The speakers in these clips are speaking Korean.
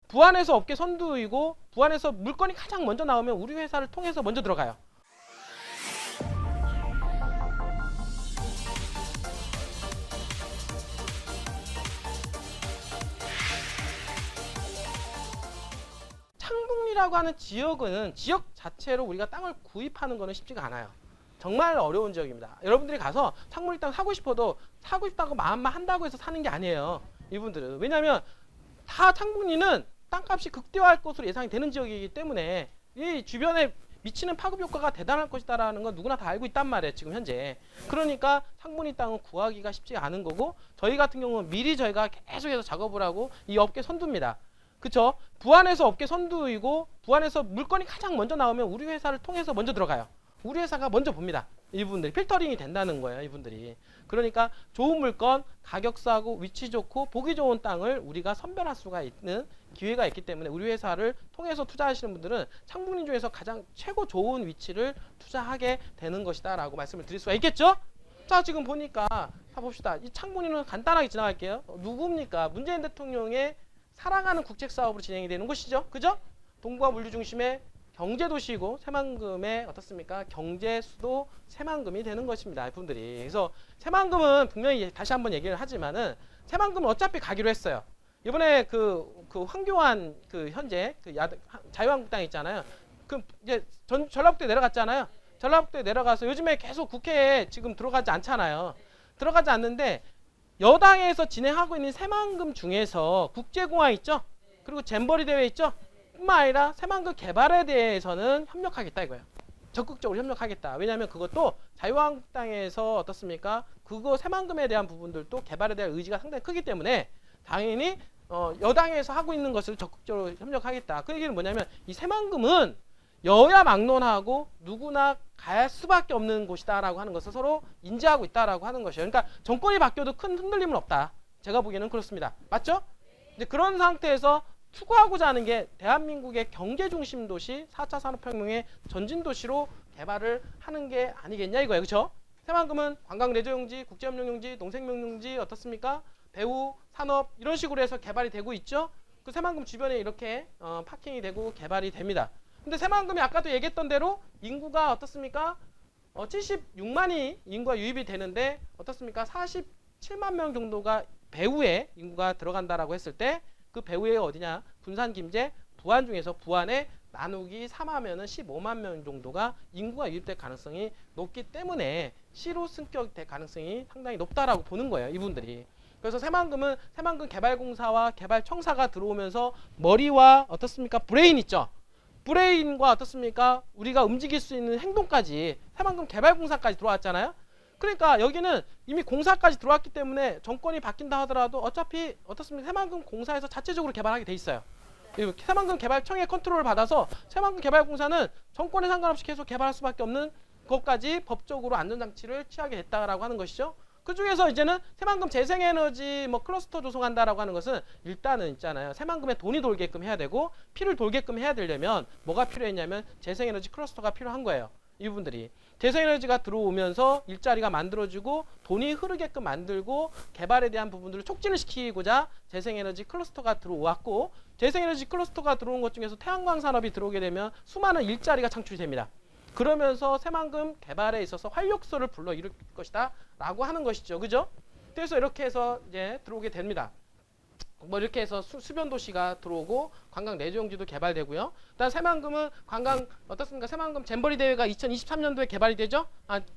부안해서 업계 선두이고 부안해서 물건이 가장 먼저 나오면 우리 회사를 통해서 먼저 들어가요. 창북리라고 하는 지역은 지역 자체로 우리가 땅을 구입하는 거는 쉽지가 않아요. 정말 어려운 지역입니다. 여러분들이 가서 창북리 땅 사고 싶어도 사고 싶다고 마음만 한다고 해서 사는 게 아니에요. 이분들은. 왜냐하면 다 창북리는 땅값이 극대화할 것으로 예상이 되는 지역이기 때문에 이 주변에 미치는 파급 효과가 대단할 것이다라는 건 누구나 다 알고 있단 말이에요. 지금 현재. 그러니까 창북리 땅은 구하기가 쉽지 않은 거고 저희 같은 경우는 미리 저희가 계속해서 작업을 하고 이 업계 선두입니다. 그쵸? 부안해서 업계 선두이고 부안해서 물건이 가장 먼저 나오면 우리 회사를 통해서 먼저 들어가요. 우리 회사가 먼저 봅니다. 이분들이 필터링이 된다는 거예요. 이분들이. 그러니까 좋은 물건, 가격 싸고 위치 좋고 보기 좋은 땅을 우리가 선별할 수가 있는 기회가 있기 때문에 우리 회사를 통해서 투자하시는 분들은 창북리 중에서 가장 최고 좋은 위치를 투자하게 되는 것이다 라고 말씀을 드릴 수가 있겠죠? 자, 지금 보니까 다 봅시다. 이 창북리는 간단하게 지나갈게요. 누굽니까? 문재인 대통령의 사랑하는 국책사업으로 진행이 되는 곳이죠. 그죠? 동부와 물류 중심의 경제도시이고 새만금의 어떻습니까? 경제수도 새만금이 되는 것입니다. 이분들이. 그래서 새만금은 분명히 다시 한번 얘기를 하지만은 새만금은 어차피 가기로 했어요. 이번에 그 황교안 현재 자유한국당 있잖아요. 그 이제 전라북도에 내려갔잖아요. 전라북도에 내려가서 요즘에 계속 국회에 지금 들어가지 않잖아요. 들어가지 않는데 여당에서 진행하고 있는 새만금 중에서 국제공항 있죠? 그리고 잼버리 대회 있죠? 뿐만 아니라 새만금 개발에 대해서는 협력하겠다 이거예요. 적극적으로 협력하겠다. 왜냐하면 그것도 자유한국당에서 어떻습니까? 그거 새만금에 대한 부분들도 개발에 대한 의지가 상당히 크기 때문에 당연히 여당에서 하고 있는 것을 적극적으로 협력하겠다. 그 얘기는 뭐냐면 이 새만금은 여야 막론하고 누구나 갈 수밖에 없는 곳이다라고 하는 것을 서로 인지하고 있다라고 하는 것이에요. 그러니까 정권이 바뀌어도 큰 흔들림은 없다. 제가 보기에는 그렇습니다. 맞죠? 이제 그런 상태에서 추구하고자 하는 게 대한민국의 경제 중심 도시 4차 산업혁명의 전진 도시로 개발을 하는 게 아니겠냐 이거예요. 그렇죠? 새만금은 관광 레저 용지, 국제협력 용지, 농생명 용지 어떻습니까? 배후, 산업 이런 식으로 해서 개발이 되고 있죠. 그 새만금 주변에 이렇게 파킹이 되고 개발이 됩니다. 근데 새만금이 아까도 얘기했던 대로 인구가 어떻습니까? 76만이 인구가 유입이 되는데 어떻습니까? 47만 명 정도가 배후에 인구가 들어간다라고 했을 때 그 배후에 어디냐? 군산, 김제, 부안 중에서 부안에 나누기 3하면은 15만 명 정도가 인구가 유입될 가능성이 높기 때문에 시로 승격될 가능성이 상당히 높다라고 보는 거예요. 이분들이. 그래서 새만금은 새만금 개발공사와 개발청사가 들어오면서 머리와 어떻습니까? 브레인 있죠? 브레인과 어떻습니까? 우리가 움직일 수 있는 행동까지 새만금 개발공사까지 들어왔잖아요. 그러니까 여기는 이미 공사까지 들어왔기 때문에 정권이 바뀐다 하더라도 어차피 어떻습니까? 새만금 공사에서 자체적으로 개발하게 돼 있어요. 새만금 개발청의 컨트롤을 받아서 새만금 개발공사는 정권에 상관없이 계속 개발할 수밖에 없는 것까지 법적으로 안전장치를 취하게 됐다라고 하는 것이죠. 그 중에서 이제는 새만금 재생에너지 클러스터 조성한다라고 하는 것은 일단은 있잖아요. 새만금에 돈이 돌게끔 해야 되고 피를 돌게끔 해야 되려면 뭐가 필요했냐면 재생에너지 클러스터가 필요한 거예요. 이분들이. 재생에너지가 들어오면서 일자리가 만들어지고 돈이 흐르게끔 만들고 개발에 대한 부분들을 촉진을 시키고자 재생에너지 클러스터가 들어왔고 재생에너지 클러스터가 들어온 것 중에서 태양광 산업이 들어오게 되면 수많은 일자리가 창출이 됩니다. 그러면서 새만금 개발에 있어서 활력소를 불러일으킬 것이다 라고 하는 것이죠. 그죠? 그래서 이렇게 해서 이제 들어오게 됩니다. 이렇게 해서 수변 도시가 들어오고 관광 레저용지도 개발되고요. 일단 새만금은 관광 어떻습니까? 새만금 잼버리 대회가 2023년도에 개발이 되죠?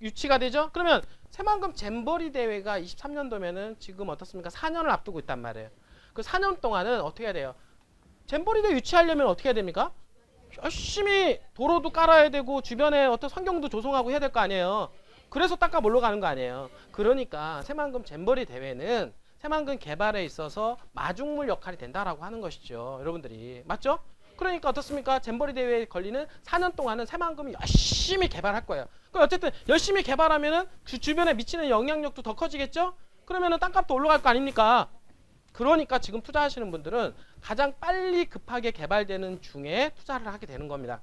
유치가 되죠? 그러면 새만금 잼버리 대회가 23년도면은 지금 어떻습니까? 4년을 앞두고 있단 말이에요. 그 4년 동안은 어떻게 해야 돼요? 잼버리 대회 유치하려면 어떻게 해야 됩니까? 열심히 도로도 깔아야 되고 주변에 어떤 환경도 조성하고 해야 될 거 아니에요. 그래서 땅값 올라가는 거 아니에요. 그러니까 새만금 잼버리 대회는 새만금 개발에 있어서 마중물 역할이 된다라고 하는 것이죠. 여러분들이. 맞죠? 그러니까 어떻습니까? 잼버리 대회에 걸리는 4년 동안은 새만금이 열심히 개발할 거예요. 어쨌든 열심히 개발하면은 그 주변에 미치는 영향력도 더 커지겠죠? 그러면은 땅값도 올라갈 거 아닙니까? 그러니까 지금 투자하시는 분들은 가장 빨리 급하게 개발되는 중에 투자를 하게 되는 겁니다.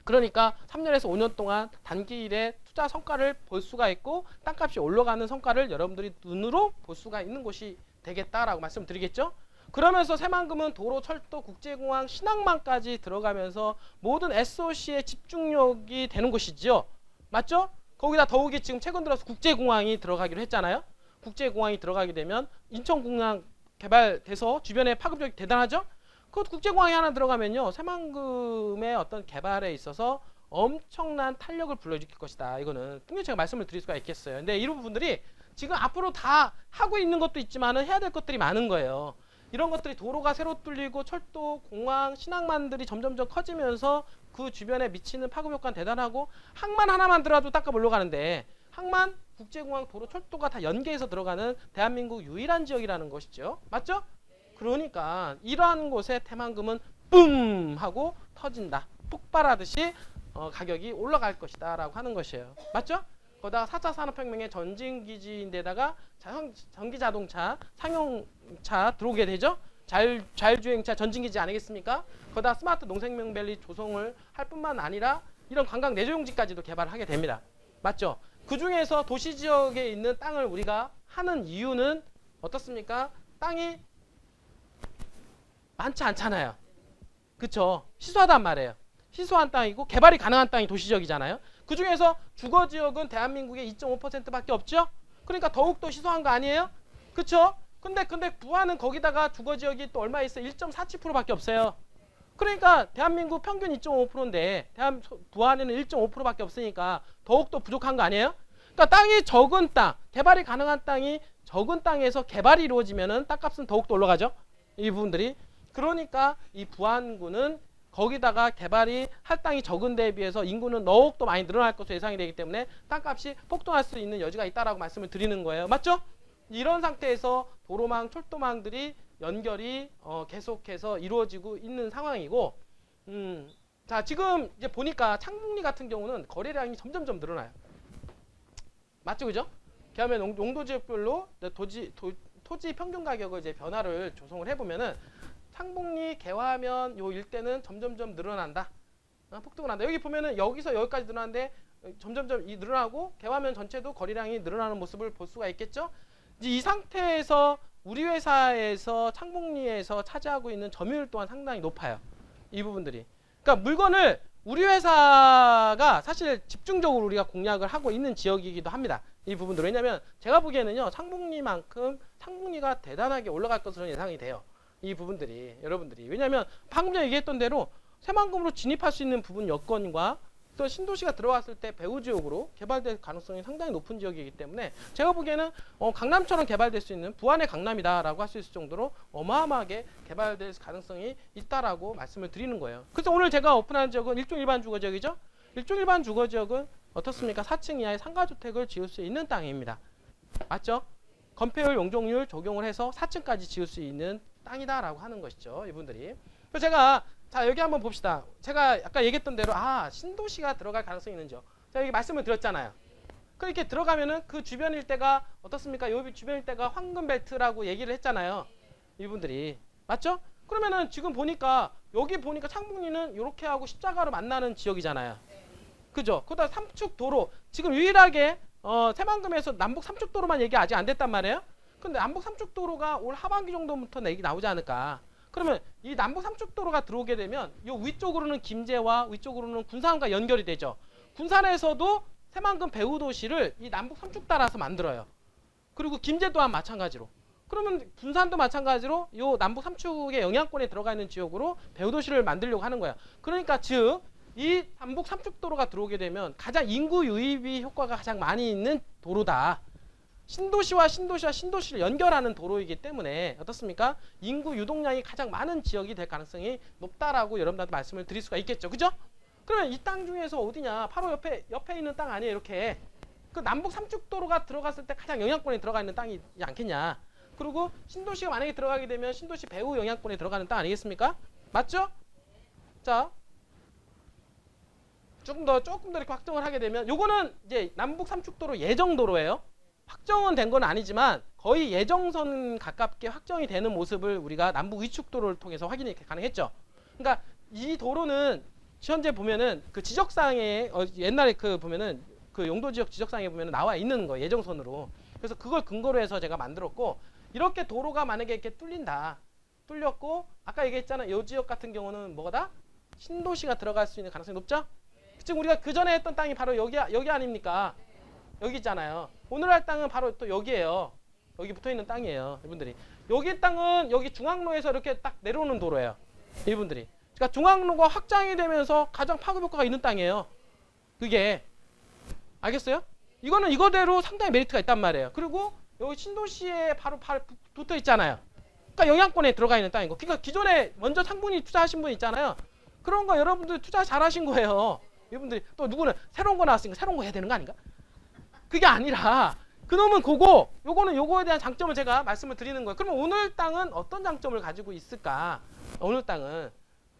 그러니까 3년에서 5년 동안 단기일에 투자 성과를 볼 수가 있고 땅값이 올라가는 성과를 여러분들이 눈으로 볼 수가 있는 곳이 되겠다라고 말씀드리겠죠. 그러면서 새만금은 도로, 철도, 국제공항, 신항만까지 들어가면서 모든 SOC의 집중력이 되는 곳이죠. 맞죠? 거기다 더욱이 지금 최근 들어서 국제공항이 들어가기로 했잖아요. 국제공항이 들어가게 되면 인천공항 개발돼서 주변에 파급력이 대단하죠. 그 국제공항이 하나 들어가면요, 새만금의 어떤 개발에 있어서 엄청난 탄력을 불러일으킬 것이다. 이거는 분명히 제가 말씀을 드릴 수가 있겠어요. 근데 이런 부분들이 지금 앞으로 다 하고 있는 것도 있지만은 해야 될 것들이 많은 거예요. 이런 것들이 도로가 새로 뚫리고 철도, 공항, 신항만들이 점점점 커지면서 그 주변에 미치는 파급 효과는 대단하고, 항만 하나만 들어도 닦아 올라가는데, 항만, 국제공항, 도로, 철도가 다 연계해서 들어가는 대한민국 유일한 지역이라는 것이죠. 맞죠? 그러니까 이러한 곳에 새만금은 뿜 하고 터진다. 폭발하듯이 가격이 올라갈 것이다 라고 하는 것이에요. 맞죠? 거기다가 4차 산업혁명의 전진기지인데다가 전기자동차, 상용차 들어오게 되죠. 자율주행차 전진기지 아니겠습니까? 거기다 스마트 농생명밸리 조성을 할 뿐만 아니라 이런 관광 내조용지까지도 개발하게 됩니다. 맞죠? 그 중에서 도시지역에 있는 땅을 우리가 하는 이유는 어떻습니까? 땅이 많지 않잖아요. 그쵸? 시소하단 말이에요. 시소한 땅이고 개발이 가능한 땅이 도시지역이잖아요. 그 중에서 주거지역은 대한민국의 2.5%밖에 없죠. 그러니까 더욱더 시소한 거 아니에요? 그쵸? 근데 부안은 거기다가 주거지역이 또 얼마 있어요? 1.47%밖에 없어요. 그러니까 대한민국 평균 2.5%인데 부안에는 1.5%밖에 없으니까 더욱더 부족한 거 아니에요? 그러니까 땅이 적은 땅, 개발이 가능한 땅이 적은 땅에서 개발이 이루어지면은 땅값은 더욱더 올라가죠. 이 부분들이. 그러니까 이 부안구는 거기다가 개발이 할 땅이 적은 데에 비해서 인구는 더욱더 많이 늘어날 것으로 예상이 되기 때문에 땅값이 폭등할 수 있는 여지가 있다라고 말씀을 드리는 거예요. 맞죠? 이런 상태에서 도로망, 철도망들이 연결이 계속해서 이루어지고 있는 상황이고, 자, 지금 이제 보니까 창북리 같은 경우는 거래량이 점점점 늘어나요. 맞죠, 그죠? 그다음에 용도지역별로 토지 평균 가격을 이제 변화를 조성을 해보면은 창북리 개화면 요 일대는 점점점 늘어난다. 폭등을 한다. 여기 보면은 여기서 여기까지 늘어나는데 점점점 늘어나고 개화면 전체도 거래량이 늘어나는 모습을 볼 수가 있겠죠. 이제 이 상태에서 우리 회사에서 창북리에서 차지하고 있는 점유율 또한 상당히 높아요. 이 부분들이. 그러니까 물건을 우리 회사가 사실 집중적으로 우리가 공략을 하고 있는 지역이기도 합니다. 이 부분들. 왜냐하면 제가 보기에는요, 창북리가 대단하게 올라갈 것으로 예상이 돼요. 이 부분들이 여러분들이. 왜냐하면 방금 전에 얘기했던 대로 새만금으로 진입할 수 있는 부분 여건과 또 신도시가 들어왔을 때 배후 지역으로 개발될 가능성이 상당히 높은 지역이기 때문에 제가 보기에는 강남처럼 개발될 수 있는 부안의 강남이다라고 할 수 있을 정도로 어마어마하게 개발될 가능성이 있다라고 말씀을 드리는 거예요. 그래서 오늘 제가 오픈한 지역은 일종 일반 주거지역이죠. 일종 일반 주거지역은 어떻습니까? 4층 이하의 상가주택을 지을 수 있는 땅입니다. 맞죠? 건폐율, 용적률 적용을 해서 4층까지 지을 수 있는 땅이다라고 하는 것이죠. 이분들이. 그래서 제가 자 여기 한번 봅시다. 제가 아까 얘기했던 대로 신도시가 들어갈 가능성이 있는 지역. 제가 여기 말씀을 드렸잖아요. 그렇게 들어가면은 그 주변 일대가 어떻습니까? 요 주변 일대가 황금벨트라고 얘기를 했잖아요. 이분들이. 맞죠? 그러면은 지금 보니까 여기 보니까 창북리는 이렇게 하고 십자가로 만나는 지역이잖아요. 그죠? 그다음 삼축 도로. 지금 유일하게 새만금에서 남북 삼축도로만 얘기 아직 안 됐단 말이에요. 근데 남북 삼축도로가 올 하반기 정도부터 얘기 나오지 않을까. 그러면 이 남북 삼축도로가 들어오게 되면 이 위쪽으로는 김제와 위쪽으로는 군산과 연결이 되죠. 군산에서도 새만금 배후 도시를 이 남북 삼축 따라서 만들어요. 그리고 김제 또한 마찬가지로. 그러면 군산도 마찬가지로 이 남북 삼축의 영향권에 들어가 있는 지역으로 배후 도시를 만들려고 하는 거야. 그러니까 즉 이 남북 삼축도로가 들어오게 되면 가장 인구 유입이 효과가 가장 많이 있는 도로다. 신도시와 신도시를 연결하는 도로이기 때문에 어떻습니까? 인구 유동량이 가장 많은 지역이 될 가능성이 높다라고 여러분들한테 말씀을 드릴 수가 있겠죠. 그죠? 그러면 이 땅 중에서 어디냐? 바로 옆에 있는 땅 아니에요. 이렇게. 그 남북 삼축도로가 들어갔을 때 가장 영향권에 들어가 있는 땅이지 않겠냐? 그리고 신도시가 만약에 들어가게 되면 신도시 배후 영향권에 들어가는 땅 아니겠습니까? 맞죠? 자, 조금 더 이렇게 확정을 하게 되면 요거는 이제 남북 삼축도로 예정도로예요. 확정은 된 건 아니지만 거의 예정선 가깝게 확정이 되는 모습을 우리가 남북 위축도로를 통해서 확인이 가능했죠. 그러니까 이 도로는 현재 보면은 그 지적상에 옛날에 그 보면은 그 용도지역 지적상에 보면은 나와 있는 거 예정선으로. 그래서 그걸 근거로 해서 제가 만들었고, 이렇게 도로가 만약에 이렇게 뚫린다. 뚫렸고 아까 얘기했잖아요. 이 지역 같은 경우는 뭐가 신도시가 들어갈 수 있는 가능성이 높죠? 지금 우리가 그 전에 했던 땅이 바로 여기 아닙니까? 여기 있잖아요. 오늘 할 땅은 바로 또 여기예요. 여기 붙어 있는 땅이에요. 이분들이. 여기 땅은 여기 중앙로에서 이렇게 딱 내려오는 도로예요. 이분들이. 그러니까 중앙로가 확장이 되면서 가장 파급 효과가 있는 땅이에요. 그게. 알겠어요? 이거는 이거대로 상당히 메리트가 있단 말이에요. 그리고 여기 신도시에 바로 붙어 있잖아요. 그러니까 영향권에 들어가 있는 땅인 거. 그러니까 기존에 먼저 상분이 투자하신 분 있잖아요. 그런 거 여러분들 투자 잘하신 거예요. 이분들이 또 누구는 새로운 거 나왔으니까 새로운 거 해야 되는 거 아닌가? 그게 아니라 그놈은 그거, 요거는 요거에 대한 장점을 제가 말씀을 드리는 거예요. 그러면 오늘 땅은 어떤 장점을 가지고 있을까? 오늘 땅은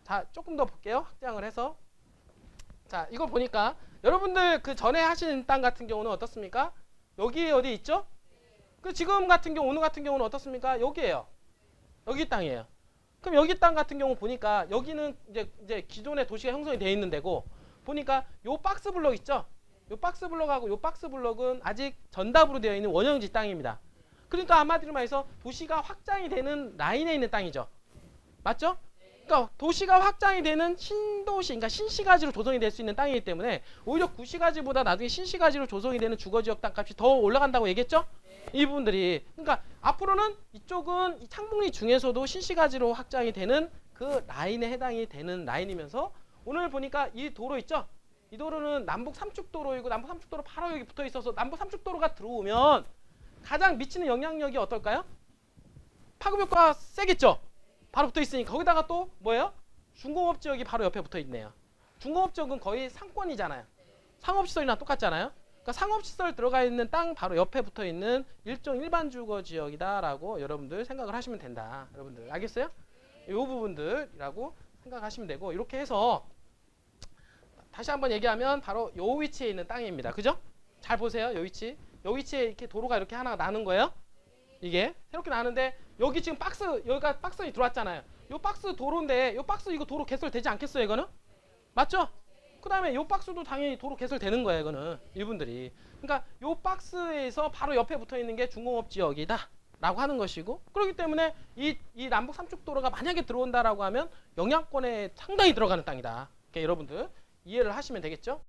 자 조금 더 볼게요. 확장을 해서 자 이걸 보니까 여러분들 그 전에 하신 땅 같은 경우는 어떻습니까? 여기 어디 있죠? 그 지금 같은 경우 오늘 같은 경우는 어떻습니까? 여기에요. 여기 땅이에요. 그럼 여기 땅 같은 경우 보니까 여기는 이제 기존의 도시가 형성이 되어 있는 데고 보니까 요 박스 블럭 있죠? 요 박스 블럭하고 요 박스 블럭은 아직 전답으로 되어 있는 원형지 땅입니다. 그러니까 한마디로 말해서 도시가 확장이 되는 라인에 있는 땅이죠. 맞죠? 그러니까 도시가 확장이 되는 신도시, 그러니까 신시가지로 조성이 될 수 있는 땅이기 때문에 오히려 구시가지보다 나중에 신시가지로 조성이 되는 주거지역 땅값이 더 올라간다고 얘기했죠? 이 부분들이. 그러니까 앞으로는 이쪽은 이 창북리 중에서도 신시가지로 확장이 되는 그 라인에 해당이 되는 라인이면서 오늘 보니까 이 도로 있죠? 이 도로는 남북 삼축도로이고 남북 삼축도로 바로 여기 붙어 있어서 남북 삼축도로가 들어오면 가장 미치는 영향력이 어떨까요? 파급 효과가 세겠죠? 바로 붙어 있으니까 거기다가 또 뭐예요? 중공업 지역이 바로 옆에 붙어 있네요. 중공업 지역은 거의 상권이잖아요. 상업시설이랑 똑같잖아요. 그러니까 상업시설 들어가 있는 땅 바로 옆에 붙어 있는 일종 일반 주거 지역이다라고 여러분들 생각을 하시면 된다. 여러분들 알겠어요? 이 부분들이라고 생각하시면 되고 이렇게 해서 다시 한번 얘기하면 바로 요 위치에 있는 땅입니다. 그죠? 잘 보세요. 요 위치. 요 위치에 이렇게 도로가 이렇게 하나 나는 거예요. 이게 새롭게 나는데 여기 지금 박스 여기가 박스에 들어왔잖아요. 요 박스 도로인데 요 박스 이거 도로 개설되지 않겠어요, 이거는? 맞죠? 그다음에 요 박스도 당연히 도로 개설되는 거예요, 이거는. 이분들이. 그러니까 요 박스에서 바로 옆에 붙어 있는 게 중공업 지역이다. 라고 하는 것이고 그렇기 때문에 이 남북 삼축도로가 만약에 들어온다라고 하면 영향권에 상당히 들어가는 땅이다. 이렇게 여러분들 이해를 하시면 되겠죠?